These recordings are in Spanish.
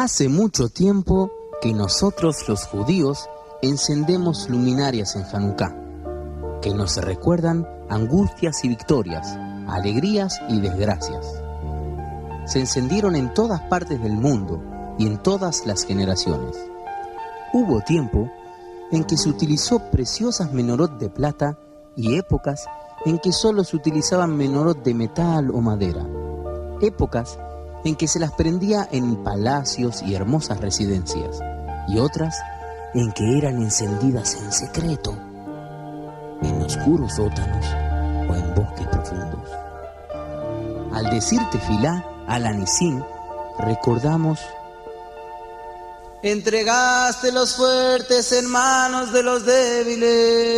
Hace mucho tiempo que nosotros los judíos encendemos luminarias en Hanukkah, que nos recuerdan angustias y victorias, alegrías y desgracias. Se encendieron en todas partes del mundo y en todas las generaciones. Hubo tiempo en que se utilizó preciosas menorot de plata y épocas en que solo se utilizaban menorot de metal o madera. Épocas en que se las prendía en palacios y hermosas residencias, y otras en que eran encendidas en secreto, en oscuros sótanos o en bosques profundos. Al decir tefilá al Anisim, recordamos: entregaste los fuertes en manos de los débiles,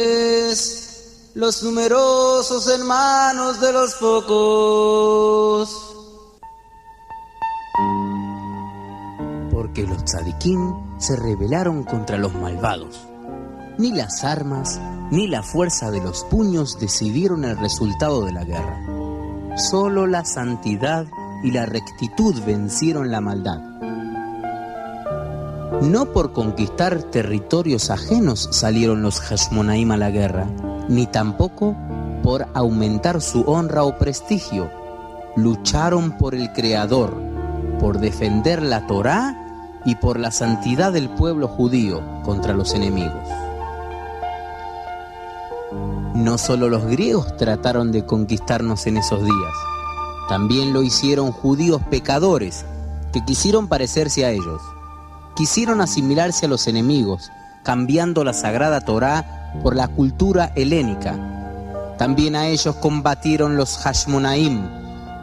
los numerosos en manos de los pocos. Porque los tzadikim se rebelaron contra los malvados. Ni las armas ni la fuerza de los puños decidieron el resultado de la guerra. Solo la santidad y la rectitud vencieron la maldad. No por conquistar territorios ajenos salieron los Hashmonaim a la guerra, ni tampoco por aumentar su honra o prestigio. Lucharon por el Creador, por defender la Torá y por la santidad del pueblo judío contra los enemigos. No solo los griegos trataron de conquistarnos en esos días, también lo hicieron judíos pecadores que quisieron parecerse a ellos. Quisieron asimilarse a los enemigos, cambiando la sagrada Torá por la cultura helénica. También a ellos combatieron los Hashmonaim,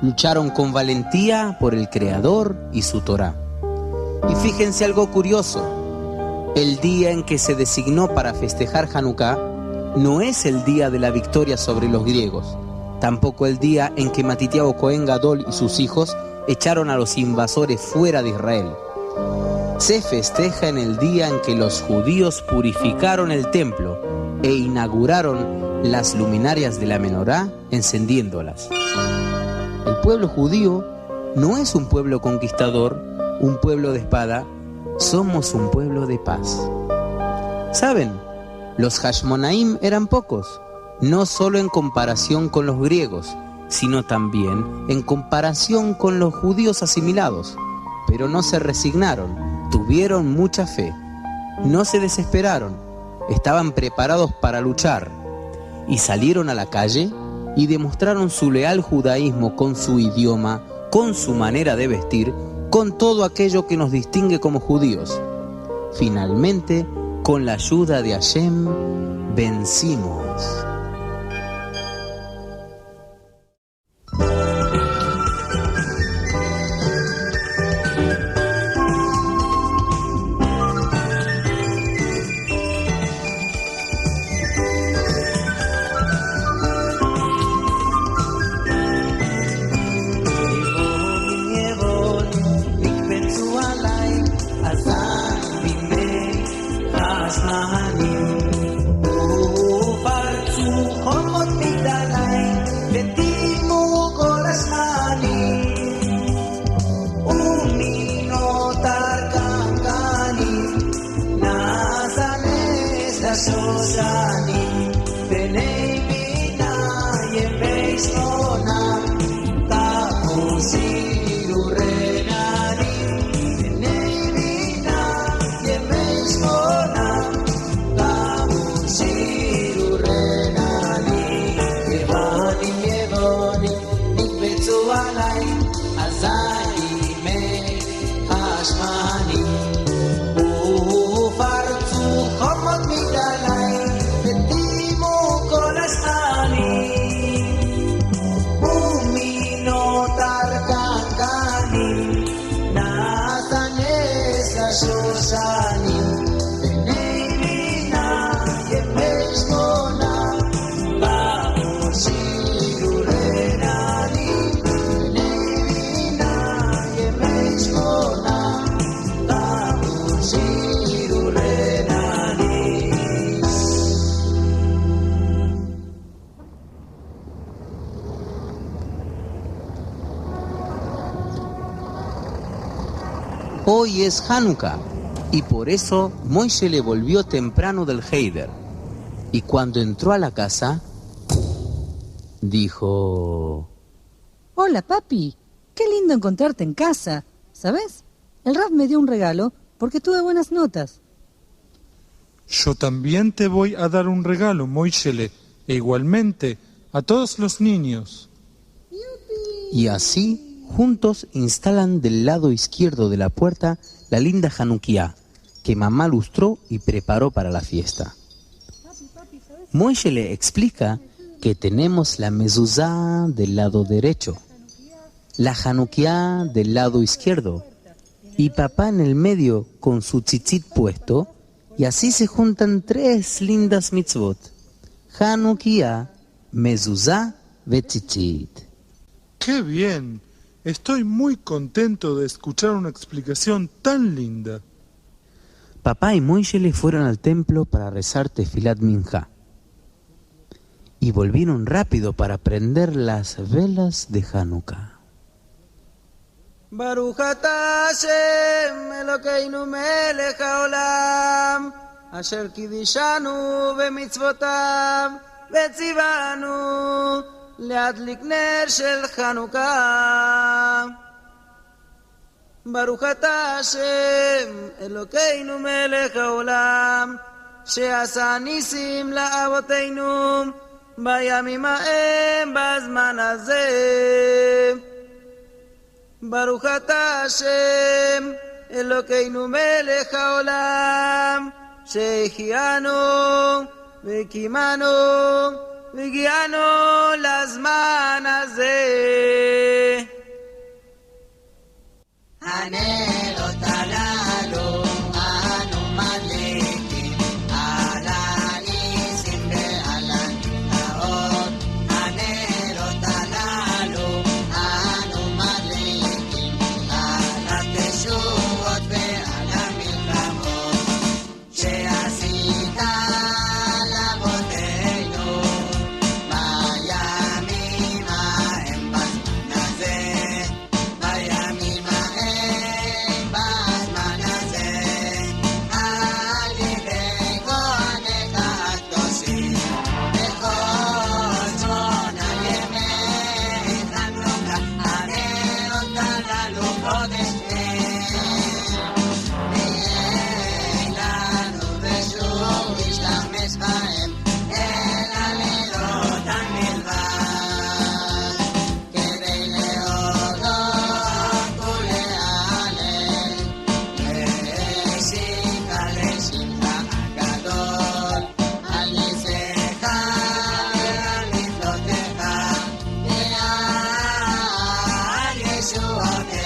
lucharon con valentía por el Creador y su Torá. Y fíjense algo curioso: el día en que se designó para festejar Hanukkah no es el día de la victoria sobre los griegos, tampoco el día en que Matitiahu Cohen Gadol y sus hijos echaron a los invasores fuera de Israel. Se festeja en el día en que los judíos purificaron el templo e inauguraron las luminarias de la menorá encendiéndolas. El pueblo judío no es un pueblo conquistador, un pueblo de espada, somos un pueblo de paz. ¿Saben? Los Hashmonaim eran pocos, no solo en comparación con los griegos, sino también en comparación con los judíos asimilados. Pero no se resignaron, tuvieron mucha fe, no se desesperaron, estaban preparados para luchar y salieron a la calle y demostraron su leal judaísmo con su idioma, con su manera de vestir, con todo aquello que nos distingue como judíos. Finalmente, con la ayuda de Hashem, vencimos. hoy es Hanukkah, y por eso Moishe le volvió temprano del Heider. Y cuando entró a la casa, dijo: Hola, papi. Qué lindo encontrarte en casa. ¿Sabes? El Rav me dio un regalo porque tuve buenas notas. Yo también te voy a dar un regalo, Moishele, e igualmente a todos los niños. Y así, juntos instalan del lado izquierdo de la puerta la linda Hanukkah, que mamá lustró y preparó para la fiesta. Moishe le explica que tenemos la mezuzá del lado derecho, la Hanukkah del lado izquierdo, y papá en el medio con su tzitzit puesto, y así se juntan 3 lindas mitzvot: Hanukkah, mezuzá ve tzitzit. ¡Qué bien! Estoy muy contento de escuchar una explicación tan linda. Papá y Moishe fueron al templo para rezar Tefilat Minjá y volvieron rápido para prender las velas de Hanukkah. Baruch atah Hashem Elokeinu melech haolam asher kidishanu b'mitzvotav v'tzivanu להדליק נר של חנוכה. ברוך אתה השם אלוקינו מלך העולם שעשה ניסים לאבותינו בימים ההם בזמן הזה. ברוך אתה השם אלוקינו מלך העולם שהחיינו וקימנו והגיענו לזמן הזה. הנרות הללו אנו מדליקים על הניסים ועל הנפלאות. הנרות הללו אנו מדליקים על התשועות ועל המלחמות שעשית לאבותינו בימים ההם בזמן הזה. בימים ההם בזמן הזה על ידי כהניך הקדושים בכל שמונה ימי חנוכה. הנרות הללו קודש נהיה לנו ושוב נשתמש בהם אל הלילות המלבד כדי להודות ולהלל לשמך הגדול על ניסיך ועל נפלאותיך ועל ישועותיך.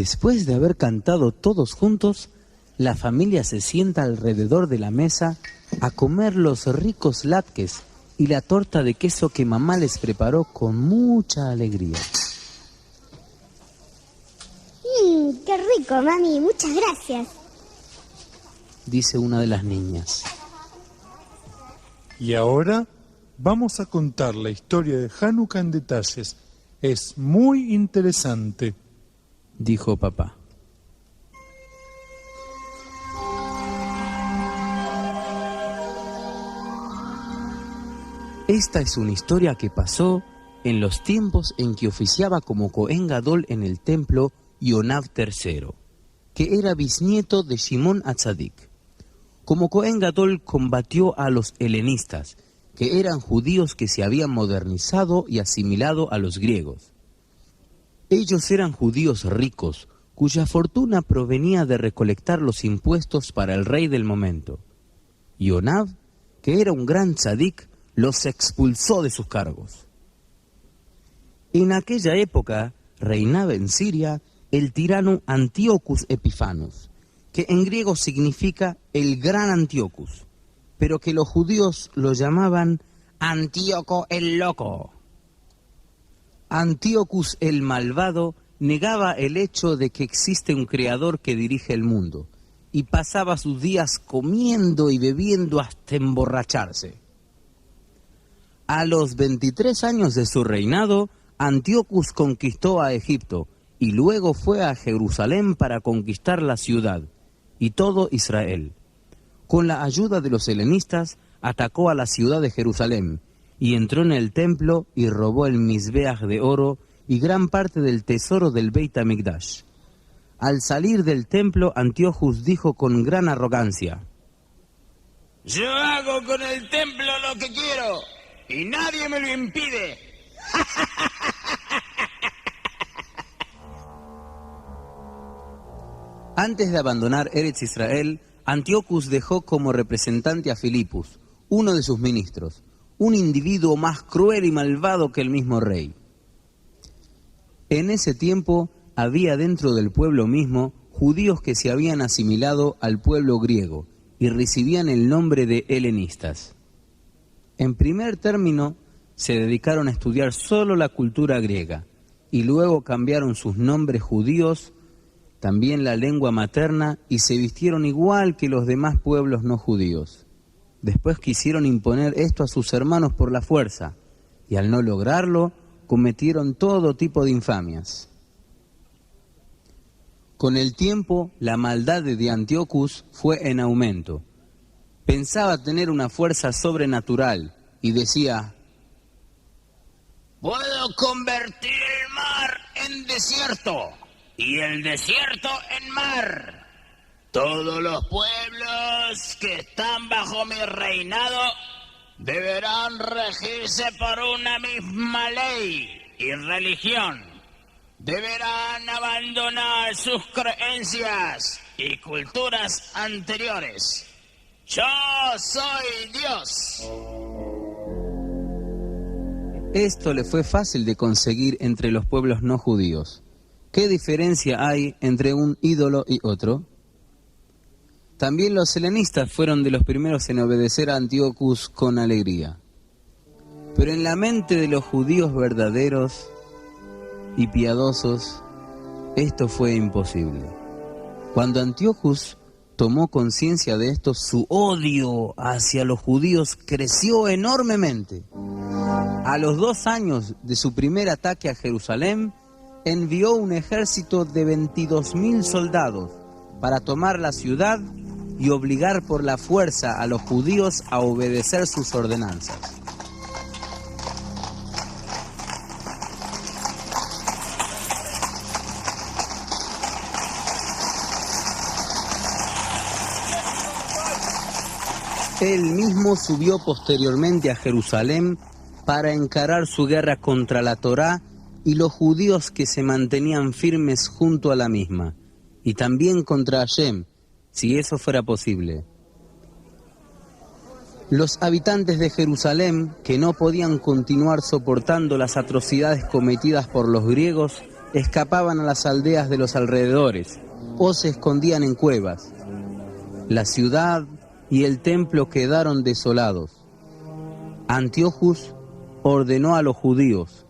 Después de haber cantado todos juntos, la familia se sienta alrededor de la mesa a comer los ricos latkes y la torta de queso que mamá les preparó con mucha alegría. ¡Qué rico, mami! Muchas gracias. Dice una de las niñas. Y ahora vamos a contar la historia de Hanukkah en detalles. Es muy interesante. Dijo papá. Esta es una historia que pasó en los tiempos en que oficiaba como Cohen Gadol en el templo Yonav III, que era bisnieto de Shimon Atzadik. Como Cohen Gadol combatió a los helenistas, que eran judíos que se habían modernizado y asimilado a los griegos. Ellos eran judíos ricos, cuya fortuna provenía de recolectar los impuestos para el rey del momento. Yonav, que era un gran tzadik, los expulsó de sus cargos. En aquella época reinaba en Siria el tirano Antíocus Epifanos, que en griego significa el gran Antíocus, pero que los judíos lo llamaban Antíoco el loco. Antíocus el malvado negaba el hecho de que existe un creador que dirige el mundo y pasaba sus días comiendo y bebiendo hasta emborracharse. A los 23 años de su reinado, Antíocus conquistó a Egipto y luego fue a Jerusalén para conquistar la ciudad y todo Israel. Con la ayuda de los helenistas, atacó a la ciudad de Jerusalén y entró en el templo y robó el Mizbeach de oro y gran parte del tesoro del Beit HaMikdash. Al salir del templo, Antíochus dijo con gran arrogancia: Yo hago con el templo lo que quiero y nadie me lo impide. Antes de abandonar Eretz Israel, Antíochus dejó como representante a Filipus, uno de sus ministros, un individuo más cruel y malvado que el mismo rey. En ese tiempo había dentro del pueblo mismo judíos que se habían asimilado al pueblo griego y recibían el nombre de helenistas. En primer término, se dedicaron a estudiar solo la cultura griega y luego cambiaron sus nombres judíos, también la lengua materna, y se vistieron igual que los demás pueblos no judíos. Después quisieron imponer esto a sus hermanos por la fuerza, y al no lograrlo, cometieron todo tipo de infamias. Con el tiempo, la maldad de Antíochus fue en aumento. Pensaba tener una fuerza sobrenatural y decía: Puedo convertir el mar en desierto y el desierto en mar. Todos los pueblos que están bajo mi reinado deberán regirse por una misma ley y religión. Deberán abandonar sus creencias y culturas anteriores. Yo soy Dios. Esto le fue fácil de conseguir entre los pueblos no judíos. ¿Qué diferencia hay entre un ídolo y otro? También los helenistas fueron de los primeros en obedecer a Antíochus con alegría. Pero en la mente de los judíos verdaderos y piadosos, esto fue imposible. Cuando Antíochus tomó conciencia de esto, su odio hacia los judíos creció enormemente. A los 2 años de su primer ataque a Jerusalén, envió un ejército de 22.000 soldados para tomar la ciudad y obligar por la fuerza a los judíos a obedecer sus ordenanzas. Él mismo subió posteriormente a Jerusalén para encarar su guerra contra la Torá y los judíos que se mantenían firmes junto a la misma, y también contra Hashem, si eso fuera posible. Los habitantes de Jerusalén, que no podían continuar soportando las atrocidades cometidas por los griegos, escapaban a las aldeas de los alrededores o se escondían en cuevas. La ciudad y el templo quedaron desolados. Antíochus ordenó a los judíos: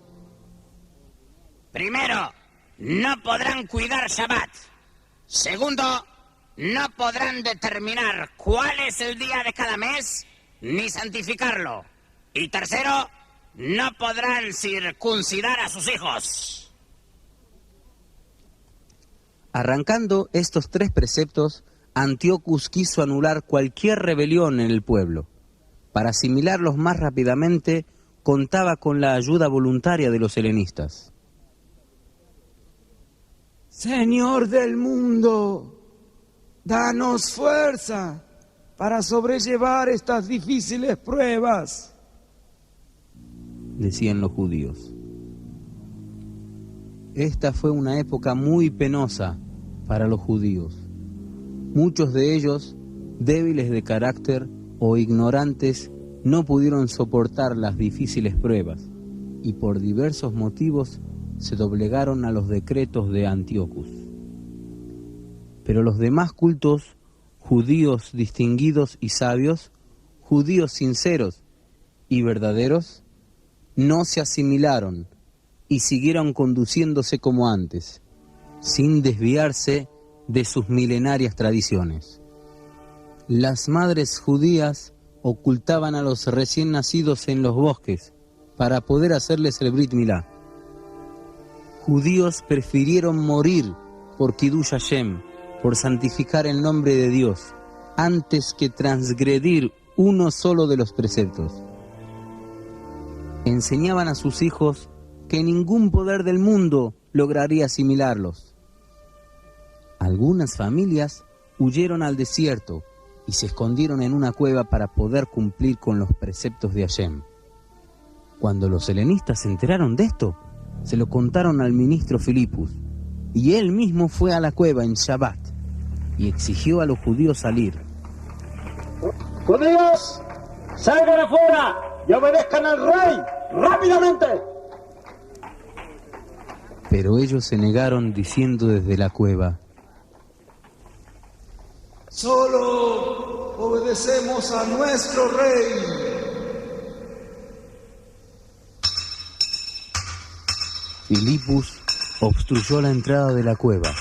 Primero, no podrán cuidar Shabbat. Segundo, no podrán determinar cuál es el día de cada mes, ni santificarlo. Y tercero, no podrán circuncidar a sus hijos. Arrancando estos 3 preceptos, Antíochus quiso anular cualquier rebelión en el pueblo. para asimilarlos más rápidamente, contaba con la ayuda voluntaria de los helenistas. Señor del mundo, danos fuerza para sobrellevar estas difíciles pruebas, decían los judíos. Esta fue una época muy penosa para los judíos. Muchos de ellos, débiles de carácter o ignorantes, no pudieron soportar las difíciles pruebas y por diversos motivos se doblegaron a los decretos de Antíoco. Pero los demás cultos, judíos distinguidos y sabios, judíos sinceros y verdaderos, no se asimilaron y siguieron conduciéndose como antes, sin desviarse de sus milenarias tradiciones. Las madres judías ocultaban a los recién nacidos en los bosques para poder hacerles el Brit Milá. Judíos prefirieron morir por Kiddush Hashem, por santificar el nombre de Dios, antes que transgredir uno solo de los preceptos. Enseñaban a sus hijos que ningún poder del mundo lograría asimilarlos. Algunas familias huyeron al desierto y se escondieron en una cueva para poder cumplir con los preceptos de Hashem. Cuando los helenistas se enteraron de esto, se lo contaron al ministro Filipus, y él mismo fue a la cueva en Shabbat y exigió a los judíos salir. ¡Judíos! ¡Salgan afuera y obedezcan al rey! ¡Rápidamente! Pero ellos se negaron diciendo desde la cueva: solo obedecemos a nuestro rey. Filipus obstruyó la entrada de la cueva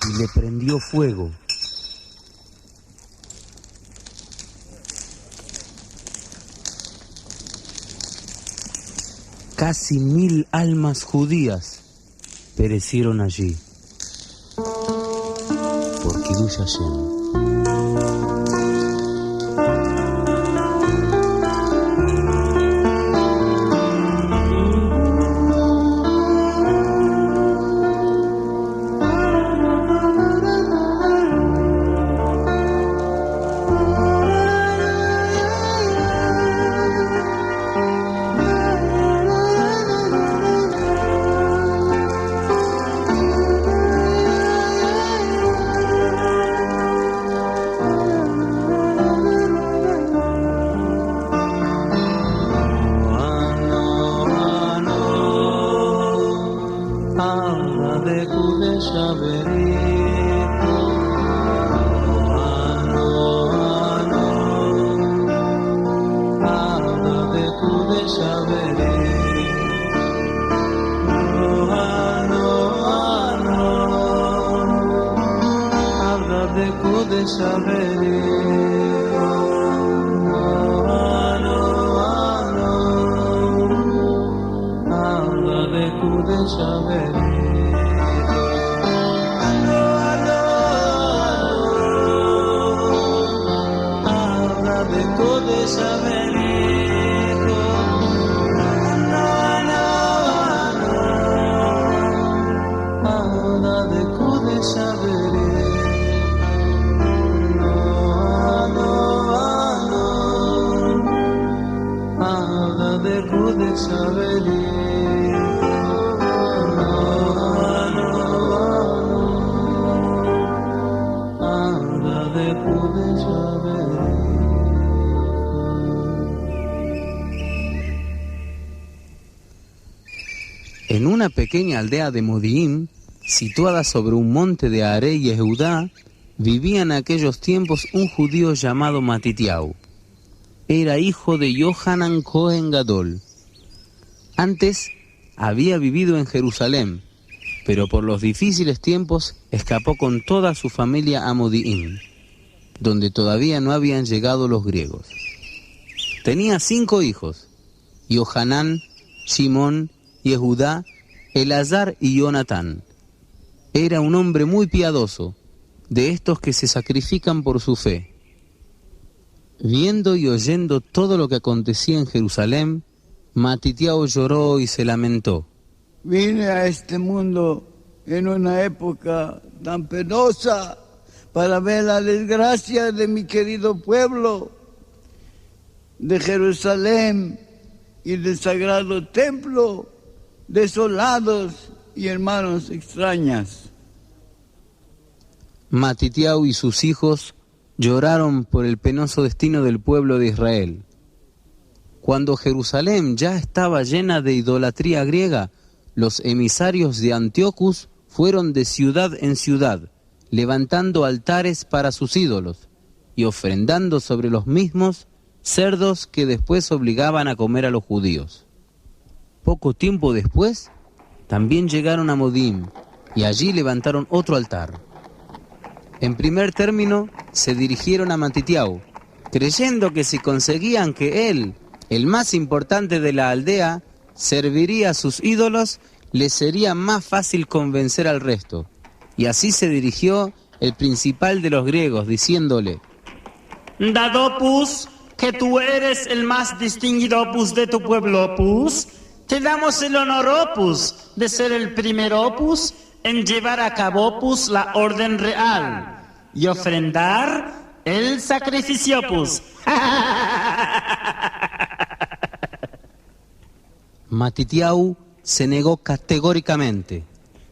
y le prendió fuego. Casi 1000 almas judías perecieron allí por Kiddush Hashem. En una pequeña aldea de Modi'im, situada sobre un monte de Arei y Yehudá, vivía en aquellos tiempos un judío llamado Matitiau. Era hijo de Yohanan Cohen Gadol. Antes había vivido en Jerusalén, pero por los difíciles tiempos escapó con toda su familia a Modi'im, donde todavía no habían llegado los griegos. Tenía 5 hijos: Yohanan, Shimón, Yehudá, Elazar y Jonatán. Era un hombre muy piadoso, de estos que se sacrifican por su fe. Viendo y oyendo todo lo que acontecía en Jerusalén, Matitiao lloró y se lamentó. Vine a este mundo en una época tan penosa para ver la desgracia de mi querido pueblo, de Jerusalén y del sagrado templo, desolados y hermanos extrañas. Matitiao y sus hijos lloraron por el penoso destino del pueblo de Israel. Cuando Jerusalén ya estaba llena de idolatría griega, los emisarios de Antíocus fueron de ciudad en ciudad, levantando altares para sus ídolos y ofrendando sobre los mismos cerdos que después obligaban a comer a los judíos. Poco tiempo después, también llegaron a Modim y allí levantaron otro altar. En primer término, se dirigieron a Matitiao, creyendo que si conseguían que él, el más importante de la aldea, serviría a sus ídolos, les sería más fácil convencer al resto. Y así se dirigió el principal de los griegos, diciéndole: Dado, pues, que tú eres el más distinguido, pues, de tu pueblo, pues, te damos el honor, pues, de ser el primero, pues, en llevar a cabo, pues, la orden real y ofrendar el sacrificio, pues. Matitiao se negó categóricamente.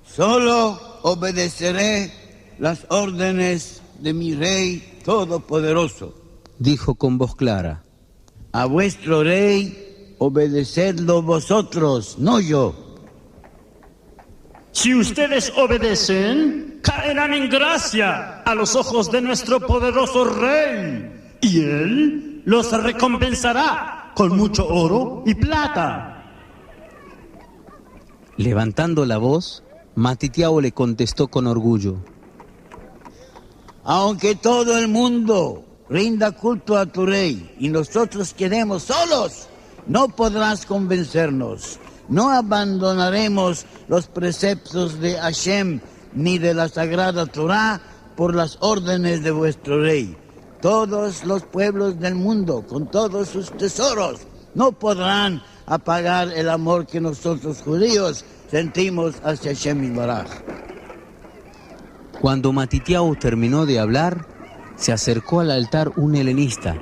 Solo obedeceré las órdenes de mi Rey Todopoderoso, dijo con voz clara. A vuestro Rey obedecedlo vosotros, no yo. Si ustedes obedecen, caerán en gracia a los ojos de nuestro poderoso Rey, y Él los recompensará con mucho oro y plata. Levantando la voz, Matitiao le contestó con orgullo: Aunque todo el mundo rinda culto a tu Rey y nosotros quedemos solos, no podrás convencernos. No abandonaremos los preceptos de Hashem ni de la Sagrada Torá por las órdenes de vuestro Rey. Todos los pueblos del mundo, con todos sus tesoros, no podrán apagar el amor que nosotros judíos sentimos hacia Hashem Yitbaraj. Cuando Matitiao terminó de hablar, se acercó al altar un helenista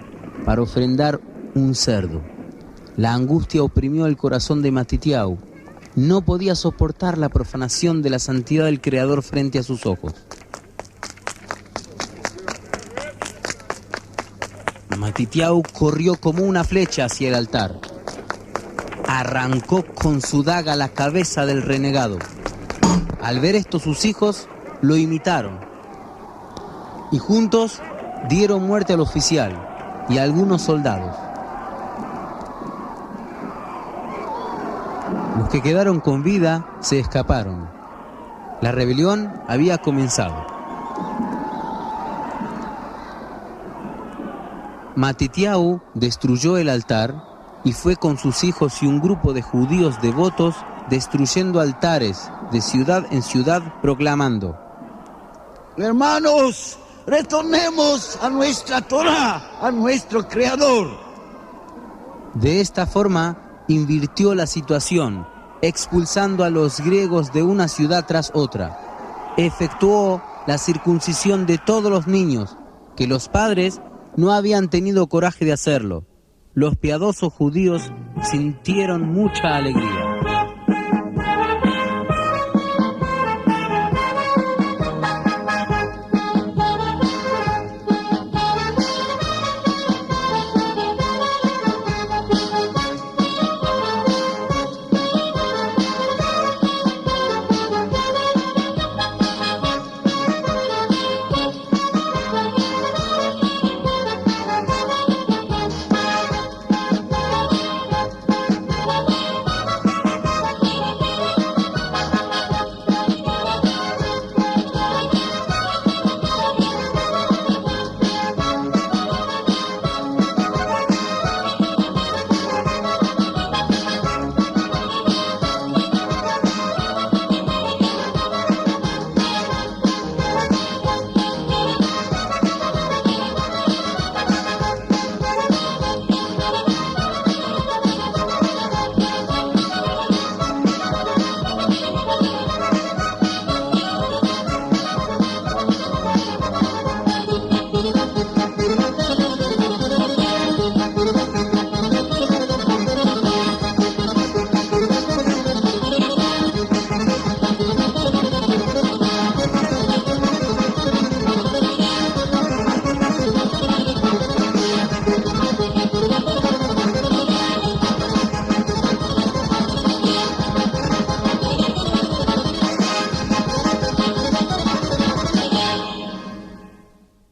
para ofrendar un cerdo. La angustia oprimió el corazón de Matitiao. No podía soportar la profanación de la santidad del Creador frente a sus ojos. Matitiao corrió como una flecha hacia el altar. Arrancó con su daga la cabeza del renegado. Al ver esto, sus hijos lo imitaron y juntos dieron muerte al oficial y a algunos soldados. Los que quedaron con vida se escaparon. La rebelión había comenzado. Matitiao destruyó el altar y fue con sus hijos y un grupo de judíos devotos destruyendo altares de ciudad en ciudad, proclamando: Hermanos, retornemos a nuestra Torá, a nuestro Creador. De esta forma invirtió la situación, expulsando a los griegos de una ciudad tras otra. Efectuó la circuncisión de todos los niños, que los padres no habían tenido coraje de hacerlo. Los piadosos judíos sintieron mucha alegría.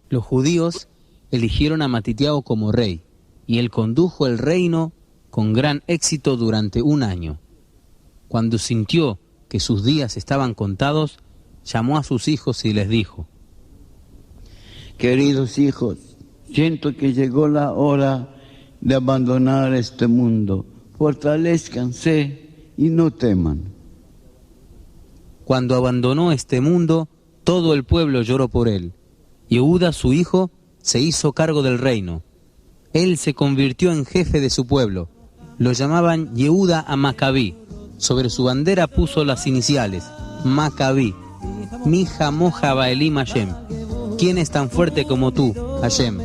Los judíos eligieron a Matitiao como rey, y él condujo el reino con gran éxito durante 1 año. Cuando sintió que sus días estaban contados, llamó a sus hijos y les dijo: Queridos hijos, siento que llegó la hora de abandonar este mundo. Fortalezcanse y no teman. Cuando abandonó este mundo, todo el pueblo lloró por él. Yehuda, su hijo, se hizo cargo del reino. Él se convirtió en jefe de su pueblo. Lo llamaban Yehuda a Macabí. Sobre su bandera puso las iniciales, Macabí. Mija moja Baelim Hashem. ¿Quién es tan fuerte como tú, Hashem?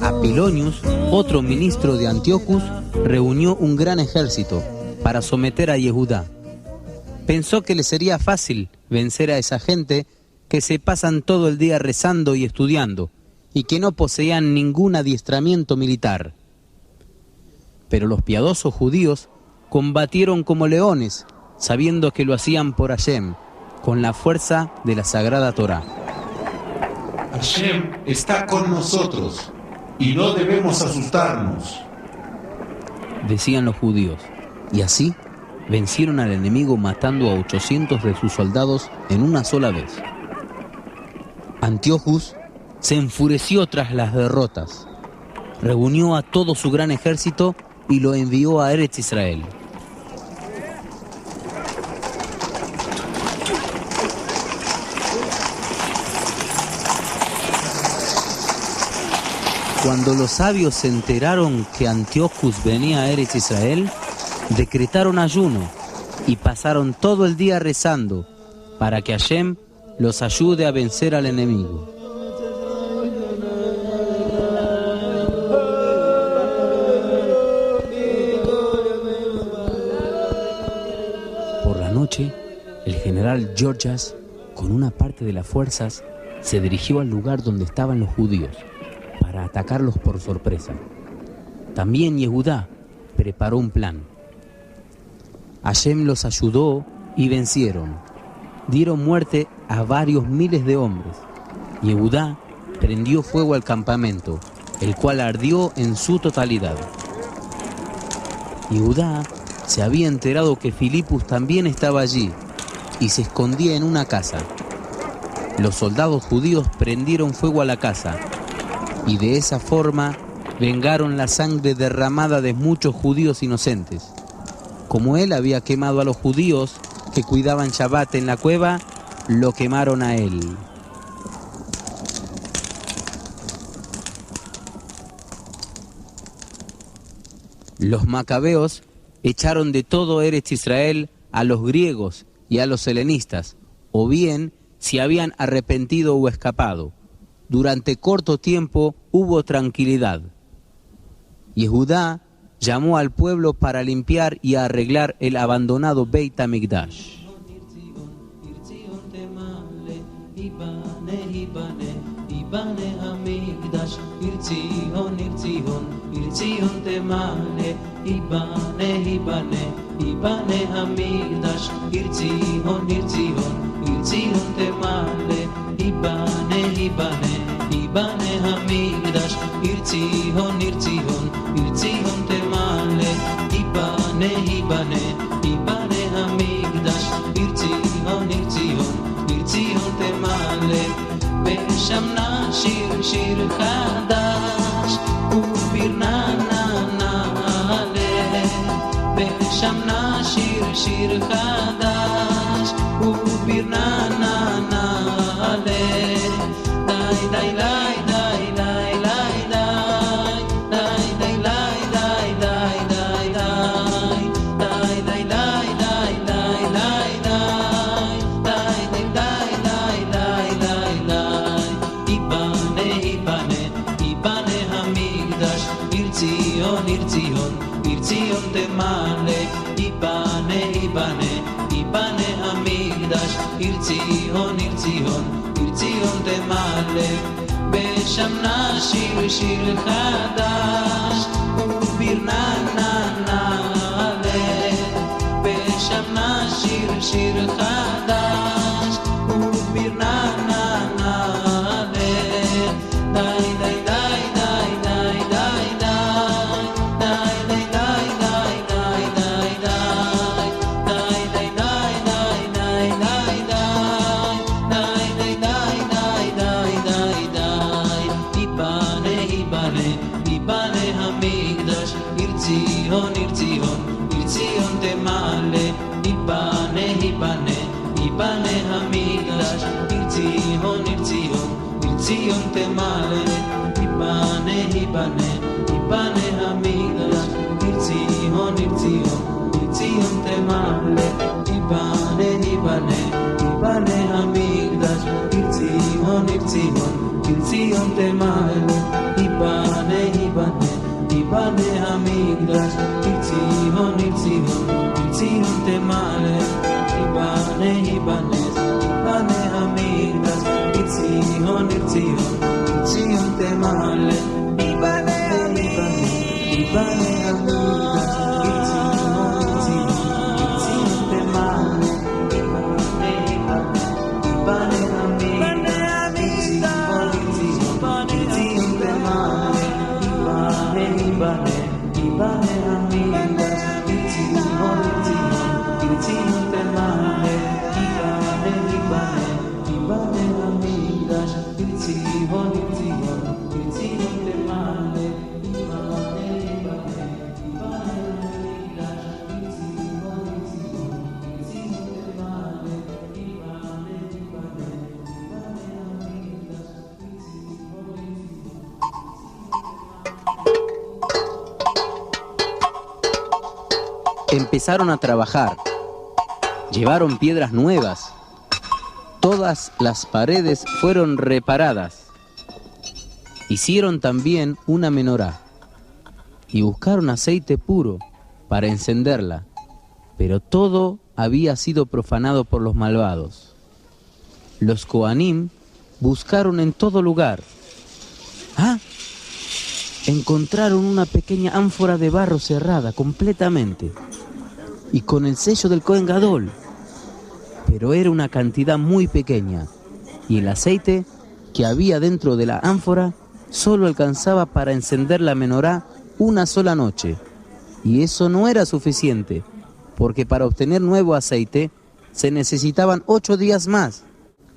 Apilonius, otro ministro de Antiochus, reunió un gran ejército para someter a Yehudá. Pensó que le sería fácil vencer a esa gente que se pasan todo el día rezando y estudiando y que no poseían ningún adiestramiento militar. Pero los piadosos judíos combatieron como leones, sabiendo que lo hacían por Hashem, con la fuerza de la Sagrada Torá. Hashem está con nosotros y no debemos asustarnos, decían los judíos, y así vencieron al enemigo matando a 800 de sus soldados en una sola vez. Antiochus se enfureció tras las derrotas, reunió a todo su gran ejército y lo envió a Eretz Israel. Cuando los sabios se enteraron que Antiochus venía a Eretz Israel, decretaron ayuno y pasaron todo el día rezando para que Hashem los ayude a vencer al enemigo. Por la noche, el general Georgias, con una parte de las fuerzas, se dirigió al lugar donde estaban los judíos para atacarlos por sorpresa. También Yehudá preparó un plan. Hashem los ayudó y vencieron. Dieron muerte a varios miles de hombres. Yehudá prendió fuego al campamento, el cual ardió en su totalidad. Yehudá se había enterado que Filipus también estaba allí y se escondía en una casa. Los soldados judíos prendieron fuego a la casa y de esa forma vengaron la sangre derramada de muchos judíos inocentes. Como él había quemado a los judíos que cuidaban Shabbat en la cueva, lo quemaron a él. Los macabeos echaron de todo Eretz Israel a los griegos y a los helenistas, o bien si habían arrepentido o escapado. Durante corto tiempo hubo tranquilidad. Yehudá llamó al pueblo para limpiar y arreglar el abandonado Beit HaMikdash. ושמנה שיר שיר חדש ובירנה נעלה ושמנה שיר שיר חדש ובירנה נעלה די די לי די די לי די די די לי די די די די די די לי די די לי די די Irzion temale, ibane, ibane, ibane hamikdash. Irzion, Irzion, Irzion temale. Beshamna shir shir chadash, ubirna amigdash, irtzion, irtzion, irtzion temale, ibane, ibane, ibane amigdash, irtzion, irtzion, irtzion temale, ibane, ibane, ibane amigdash, irtzion, irtzion, irtzion temale, ibane, ibane, ibane amigdash, irtzion, irtzion, irtzion temale, ibane, ibane, ibane amigdash, irtzion, irtzion, irtzion temale, ibane, ibane, ibane amigdash, irtzion, irtzion, irtzion temale, ibane, ibane, ibane amigdash, irtzion, irtzion, irtzion temale, ibane, ibane, ibane Empezaron a trabajar. Llevaron piedras nuevas. Todas las paredes fueron reparadas. Hicieron también una menorá. Y buscaron aceite puro para encenderla. Pero todo había sido profanado por los malvados. Los Kohanim buscaron en todo lugar. ¡Ah! Encontraron una pequeña ánfora de barro cerrada completamente y con el sello del Cohen Gadol. Pero era una cantidad muy pequeña y el aceite que había dentro de la ánfora solo alcanzaba para encender la menorá una sola noche. Y eso no era suficiente, porque para obtener nuevo aceite se necesitaban 8 días más.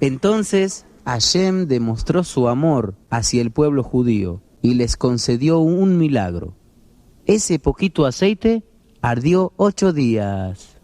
Entonces Hashem demostró su amor hacia el pueblo judío y les concedió un milagro. Ese poquito aceite ardió 8 días.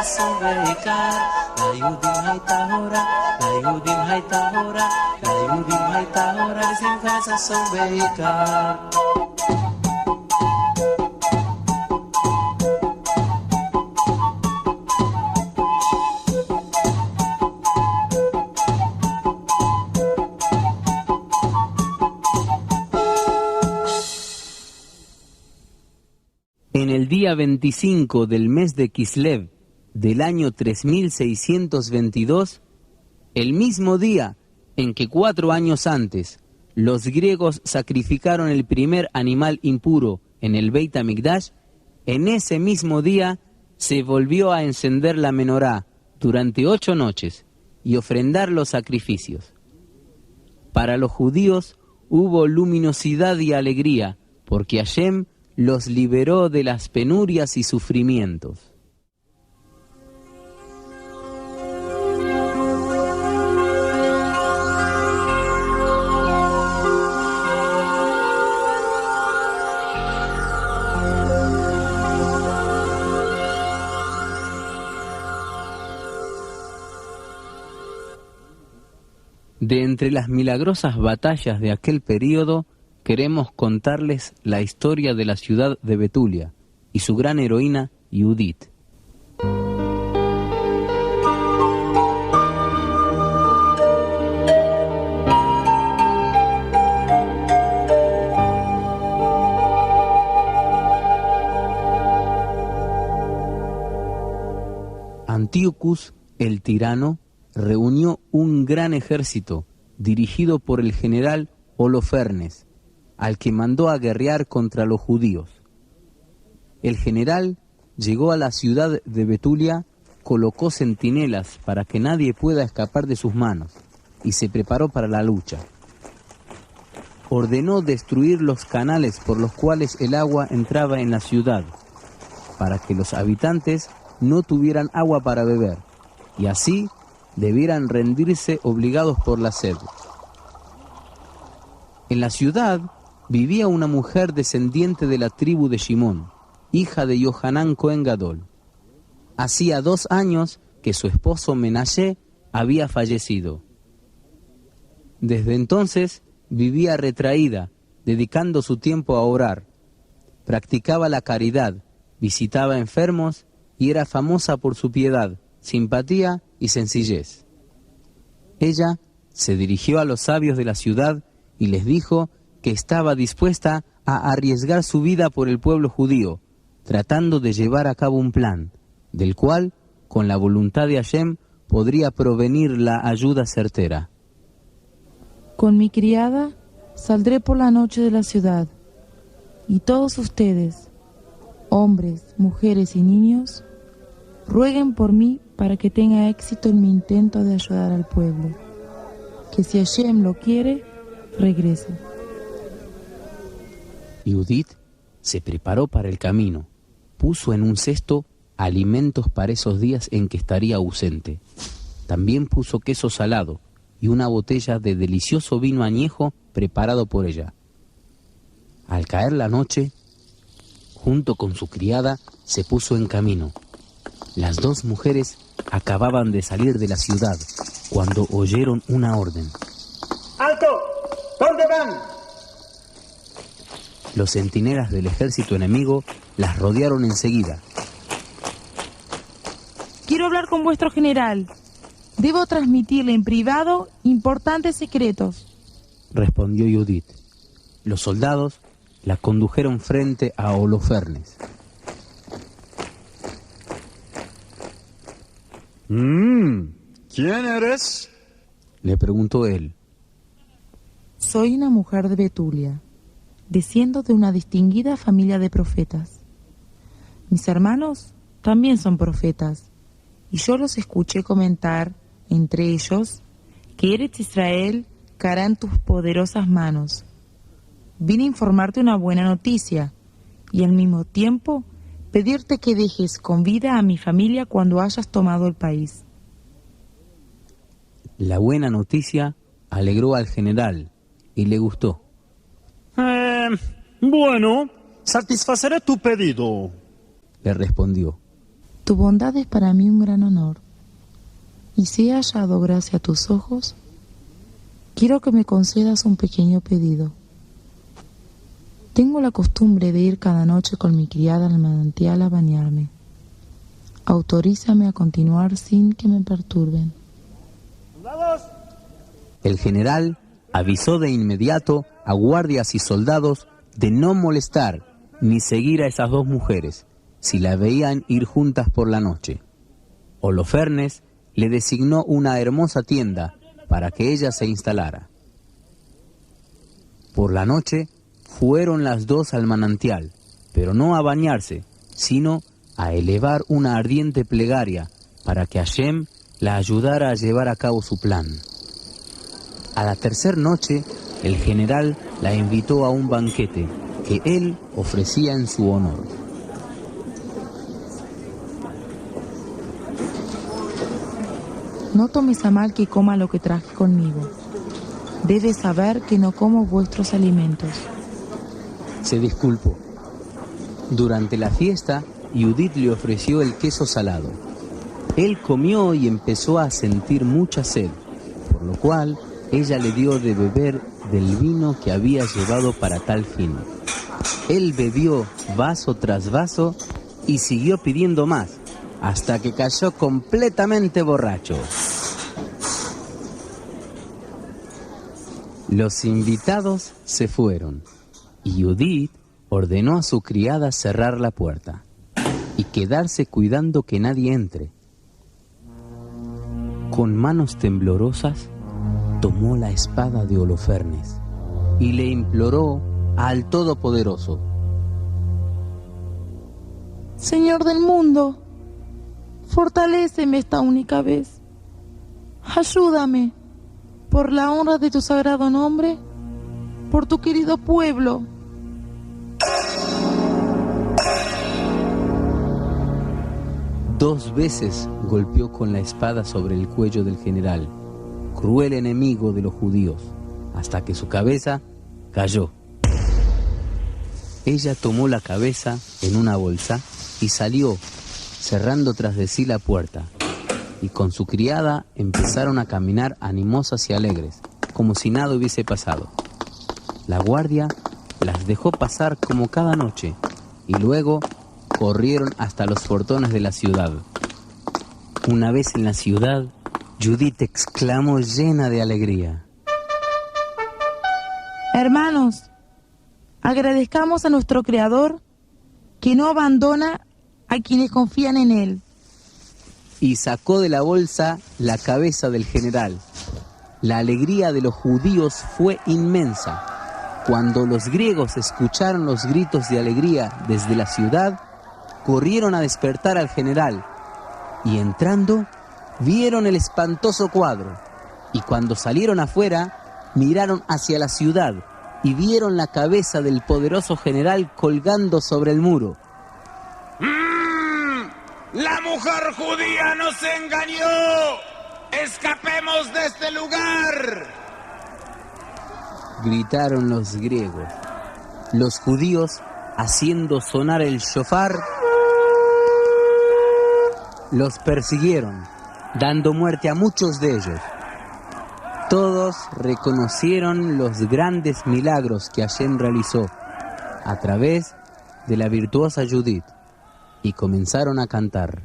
ששון ועיקר, ליהודים הייתה הורה, ליהודים הייתה הורה, ליהודים הייתה הורה, לשמחה ששון ועיקר. En el día 25 del mes de Kislev del año 3622, el mismo día en que 4 años antes los griegos sacrificaron el primer animal impuro en el Beit HaMikdash, en ese mismo día se volvió a encender la menorá durante 8 noches y ofrendar los sacrificios. Para los judíos hubo luminosidad y alegría, porque Hashem los liberó de las penurias y sufrimientos. De entre las milagrosas batallas de aquel período, queremos contarles la historia de la ciudad de Betulia y su gran heroína, Yehudit. Antíocus, el tirano, reunió un gran ejército dirigido por el general Holofernes, al que mandó a guerrear contra los judíos. El general llegó a la ciudad de Betulia, colocó centinelas para que nadie pueda escapar de sus manos y se preparó para la lucha. Ordenó destruir los canales por los cuales el agua entraba en la ciudad, para que los habitantes no tuvieran agua para beber y así debieran rendirse obligados por la sed. En la ciudad vivía una mujer descendiente de la tribu de Shimón, hija de Yohanan Cohen Gadol. Hacía 2 años que su esposo Menashe había fallecido. Desde entonces vivía retraída, dedicando su tiempo a orar. Practicaba la caridad, visitaba enfermos y era famosa por su piedad, simpatía y sencillez. Ella se dirigió a los sabios de la ciudad y les dijo que estaba dispuesta a arriesgar su vida por el pueblo judío, tratando de llevar a cabo un plan, del cual, con la voluntad de Hashem, podría provenir la ayuda certera. Con mi criada saldré por la noche de la ciudad, y todos ustedes, hombres, mujeres y niños, rueguen por mí para que tenga éxito en mi intento de ayudar al pueblo, que si Hashem lo quiere, regrese. Yehudit se preparó para el camino, puso en un cesto alimentos para esos días en que estaría ausente. También puso queso salado y una botella de delicioso vino añejo preparado por ella. Al caer la noche, junto con su criada, se puso en camino. Las 2 mujeres acababan de salir de la ciudad cuando oyeron una orden. ¡Alto! ¿Dónde van? Los centinelas del ejército enemigo las rodearon enseguida. Quiero hablar con vuestro general. Debo transmitirle en privado importantes secretos, respondió Yehudit. Los soldados la condujeron frente a Holofernes. ¿Quién eres? Le preguntó él. Soy una mujer de Betulia. Desciendo de una distinguida familia de profetas. Mis hermanos también son profetas, y yo los escuché comentar, entre ellos, que Eretz Israel caerá en tus poderosas manos. Vine a informarte una buena noticia, y al mismo tiempo pedirte que dejes con vida a mi familia cuando hayas tomado el país. La buena noticia alegró al general y le gustó. Bueno, satisfaceré tu pedido, le respondió. Tu bondad es para mí un gran honor, y si he hallado gracia a tus ojos, quiero que me concedas un pequeño pedido. Tengo la costumbre de ir cada noche con mi criada al manantial a bañarme. Autorízame a continuar sin que me perturben. El general avisó de inmediato a guardias y soldados de no molestar ni seguir a esas dos mujeres si la veían ir juntas por la noche. Holofernes le designó una hermosa tienda para que ella se instalara. Por la noche fueron las dos al manantial, pero no a bañarse, sino a elevar una ardiente plegaria para que Hashem la ayudara a llevar a cabo su plan. A la tercera noche, el general la invitó a un banquete que él ofrecía en su honor. No tomes a mal que coma lo que traje conmigo. Debes saber que no como vuestros alimentos. Se disculpó. Durante la fiesta, Judith le ofreció el queso salado. Él comió y empezó a sentir mucha sed, por lo cual ella le dio de beber del vino que había llevado para tal fin. Él bebió vaso tras vaso y siguió pidiendo más, hasta que cayó completamente borracho. Los invitados se fueron y Judith ordenó a su criada cerrar la puerta y quedarse cuidando que nadie entre. Con manos temblorosas tomó la espada de Holofernes y le imploró al Todopoderoso: Señor del mundo, fortaléceme esta única vez. Ayúdame, por la honra de tu sagrado nombre, por tu querido pueblo. Dos veces golpeó con la espada sobre el cuello del general, cruel enemigo de los judíos, hasta que su cabeza cayó. Ella tomó la cabeza en una bolsa y salió, cerrando tras de sí la puerta, y con su criada empezaron a caminar animosas y alegres, como si nada hubiese pasado. La guardia las dejó pasar como cada noche, y luego corrieron hasta los portones de la ciudad. Una vez en la ciudad, Judith exclamó llena de alegría: Hermanos, agradezcamos a nuestro Creador que no abandona a quienes confían en Él. Y sacó de la bolsa la cabeza del general. La alegría de los judíos fue inmensa. Cuando los griegos escucharon los gritos de alegría desde la ciudad, corrieron a despertar al general, y entrando, vieron el espantoso cuadro, y cuando salieron afuera, miraron hacia la ciudad, y vieron la cabeza del poderoso general colgando sobre el muro. ¡La mujer judía nos engañó! ¡Escapemos de este lugar! Gritaron los griegos. Los judíos, haciendo sonar el shofar, los persiguieron, dando muerte a muchos de ellos. Todos reconocieron los grandes milagros que Hashem realizó a través de la virtuosa Judith y comenzaron a cantar.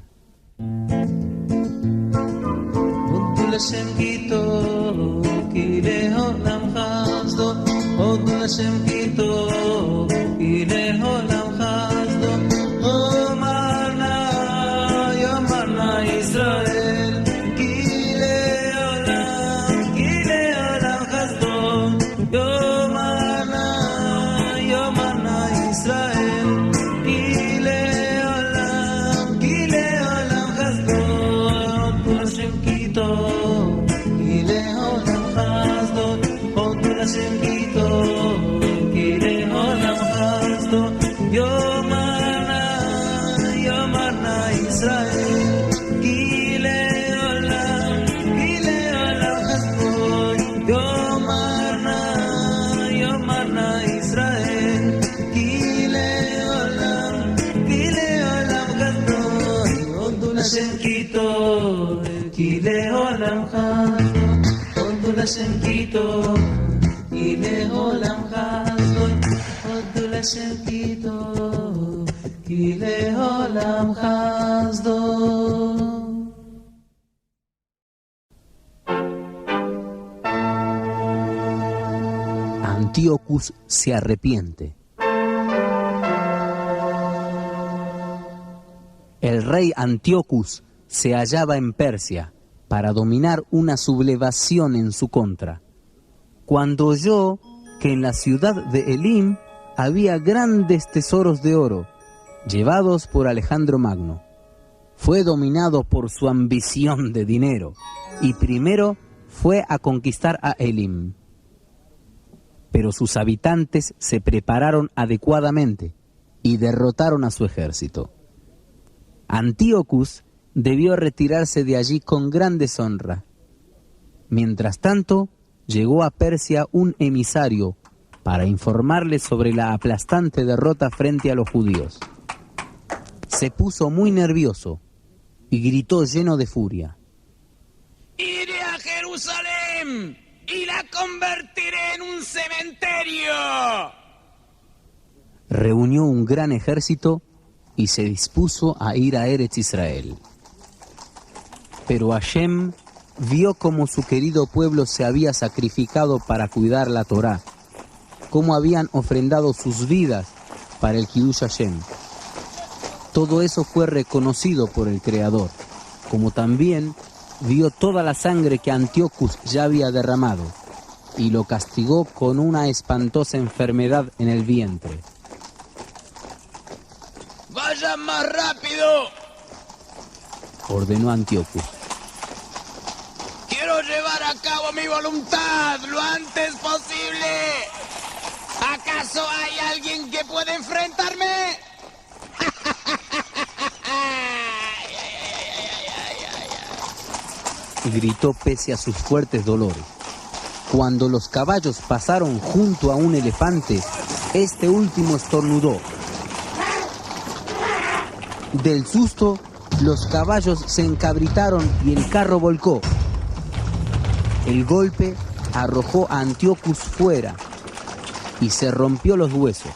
Oduleshenkito, Kile Olam Hasdoi, Oduleshenkito, Kile Olam Hasdoi. Antíocus se arrepiente. El rey Antíocus se hallaba en Persia para dominar una sublevación en su contra, cuando oyó que en la ciudad de Elim había grandes tesoros de oro, llevados por Alejandro Magno. Fue dominado por su ambición de dinero, y primero fue a conquistar a Elim. Pero sus habitantes se prepararon adecuadamente y derrotaron a su ejército. Antíocus debió retirarse de allí con gran deshonra. Mientras tanto, llegó a Persia un emisario para informarle sobre la aplastante derrota frente a los judíos. Se puso muy nervioso y gritó lleno de furia: ¡Iré a Jerusalén y la convertiré en un cementerio! Reunió un gran ejército y se dispuso a ir a Eretz Israel. Pero Hashem vio cómo su querido pueblo se había sacrificado para cuidar la Torá, cómo habían ofrendado sus vidas para el Kiddush Hashem. Todo eso fue reconocido por el Creador, como también vio toda la sangre que Antíocus ya había derramado, y lo castigó con una espantosa enfermedad en el vientre. ¡Vayan más rápido!, ordenó Antíocus. ¡Quiero llevar a cabo mi voluntad lo antes posible! ¿Acaso hay alguien que pueda enfrentarme? Gritó pese a sus fuertes dolores. Cuando los caballos pasaron junto a un elefante, este último estornudó. Del susto, los caballos se encabritaron y el carro volcó. El golpe arrojó a Antíocus fuera y se rompió los huesos.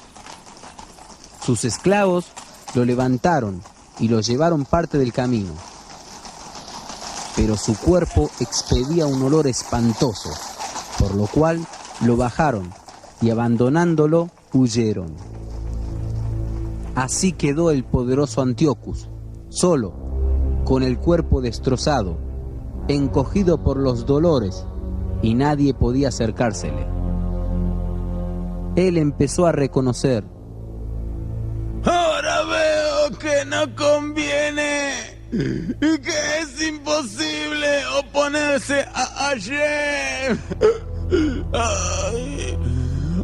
Sus esclavos lo levantaron y lo llevaron parte del camino. Pero su cuerpo expedía un olor espantoso, por lo cual lo bajaron y abandonándolo huyeron. Así quedó el poderoso Antíocus, solo, con el cuerpo destrozado, encogido por los dolores, y nadie podía acercársele. Él empezó a reconocer: Ahora veo que no conviene y que es imposible oponerse a Hashem. Ay,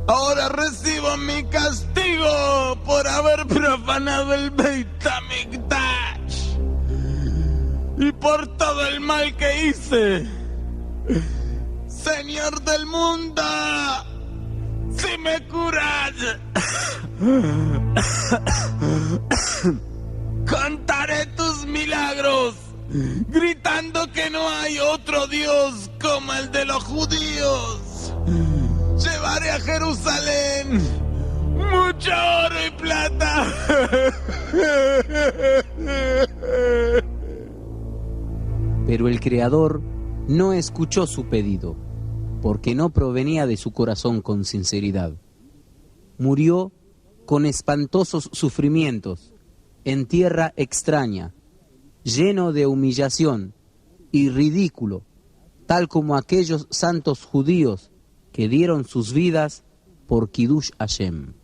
ahora recibo mi castigo por haber profanado el Beit HaMikdash y por todo el mal que hice. Señor del mundo, si me curas, contaré tus milagros, gritando que no hay otro Dios como el de los judíos. Llevaré a Jerusalén mucho oro y plata. Pero el Creador no escuchó su pedido, porque no provenía de su corazón con sinceridad. Murió con espantosos sufrimientos, en tierra extraña, lleno de humillación y ridículo, tal como aquellos santos judíos que dieron sus vidas por Kiddush Hashem.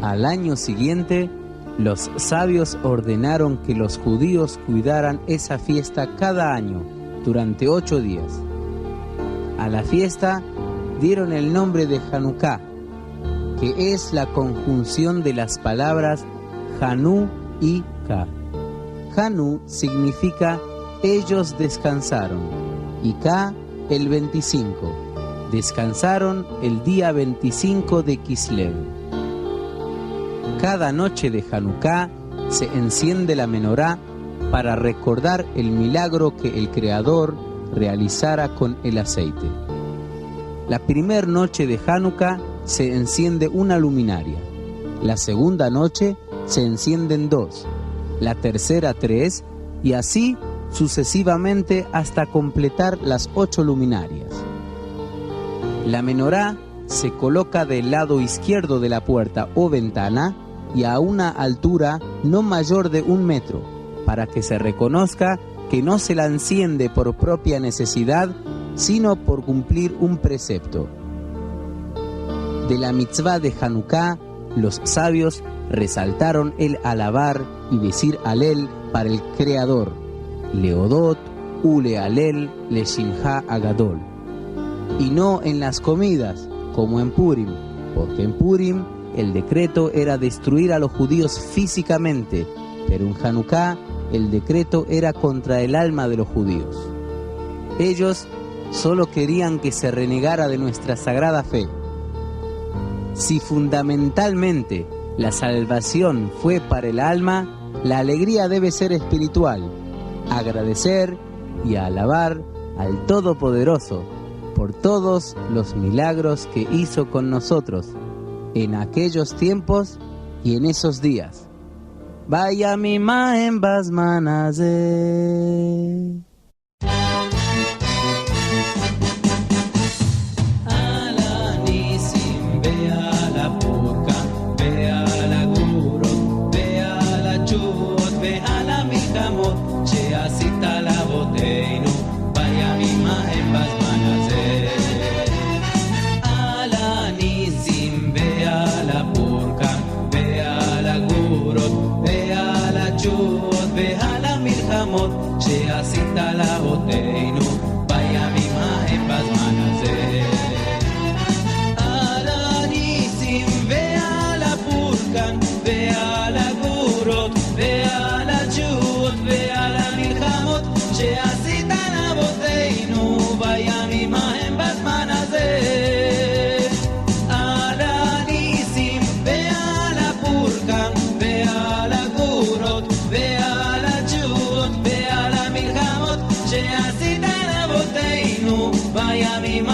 Al año siguiente, los sabios ordenaron que los judíos cuidaran esa fiesta cada año, durante 8 días. A la fiesta dieron el nombre de Hanukkah, que es la conjunción de las palabras Hanú y Ka. Hanú significa ellos descansaron, y Ka el 25. Descansaron el día 25 de Kislev. Cada noche de Hanukkah se enciende la menorá para recordar el milagro que el Creador realizara con el aceite. La primera noche de Hanukkah se enciende una luminaria, la segunda noche se encienden 2, la tercera 3 y así sucesivamente hasta completar las 8 luminarias. La menorá se coloca del lado izquierdo de la puerta o ventana y a una altura no mayor de 1 metro, para que se reconozca que no se la enciende por propia necesidad, sino por cumplir un precepto. De la mitzvah de Hanukkah, los sabios resaltaron el alabar y decir alel para el Creador, leodot ule alel le shimha agadol, y no en las comidas, como en Purim, porque en Purim el decreto era destruir a los judíos físicamente, pero en Hanukkah el decreto era contra el alma de los judíos. Ellos solo querían que se renegara de nuestra sagrada fe. Si fundamentalmente la salvación fue para el alma, la alegría debe ser espiritual, agradecer y alabar al Todopoderoso por todos los milagros que hizo con nosotros en aquellos tiempos y en esos días. Vaya mi maen basmanaze. שעשית לאבותינו בימים ההם בזמן הזה. על הניסים ועל הפורקן ועל הגבורות ועל התשועות ועל המלחמות שעשית לאבותינו בימים ההם בזמן הזה. על הניסים ועל הפורקן ועל הגבורות ועל התשועות ועל המלחמות שעשית לאבותינו בימים